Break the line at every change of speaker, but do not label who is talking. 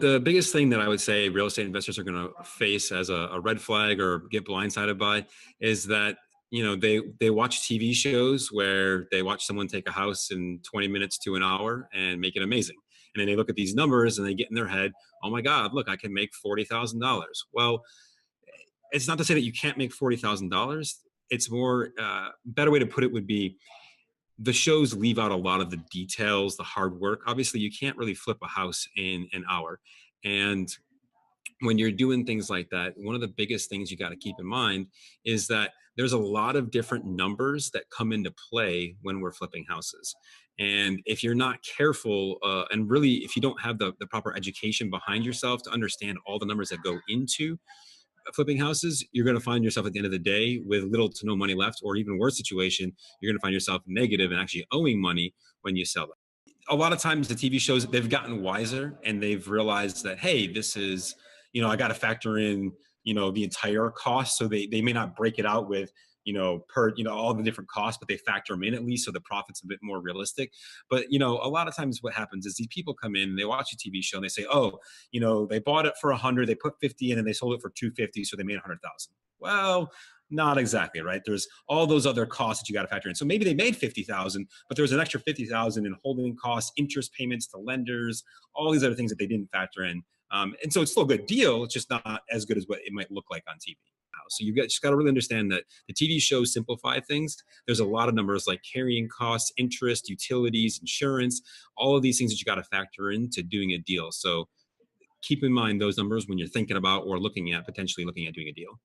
The biggest thing that I would say real estate investors are going to face as a red flag or get blindsided by is that they watch TV shows where they watch someone take a house in 20 minutes to an hour and make it amazing. And then they look at these numbers and they get in their head, oh my God, look, I can make $40,000. Well, it's not to say that you can't make $40,000. It's more, better way to put it would be the shows leave out a lot of the details, the hard work. Obviously, you can't really flip a house in an hour. And when you're doing things like that, one of the biggest things you got to keep in mind is that there's a lot of different numbers that come into play when we're flipping houses. And if you're not careful, and really, if you don't have the proper education behind yourself to understand all the numbers that go into flipping houses, you're going to find yourself at the end of the day with little to no money left, or even worse situation, you're going to find yourself negative and actually owing money when you sell them. A lot of times the TV shows, they've gotten wiser and they've realized that, hey, this is, I got to factor in, the entire cost. So they may not break it out with, per, all the different costs, but they factor them in at least. So the profit's a bit more realistic. But, a lot of times what happens is these people come in, they watch a TV show and they say, oh, they bought it for 100, they put 50 in and they sold it for 250. So they made 100,000. Well, not exactly, right? There's all those other costs that you got to factor in. So maybe they made 50,000, but there was an extra 50,000 in holding costs, interest payments to lenders, all these other things that they didn't factor in. And so it's still a good deal. It's just not as good as what it might look like on TV. So just got to really understand that the TV shows simplify things. There's a lot of numbers like carrying costs, interest, utilities, insurance, all of these things that you got to factor into doing a deal. So keep in mind those numbers when you're thinking about or potentially looking at doing a deal.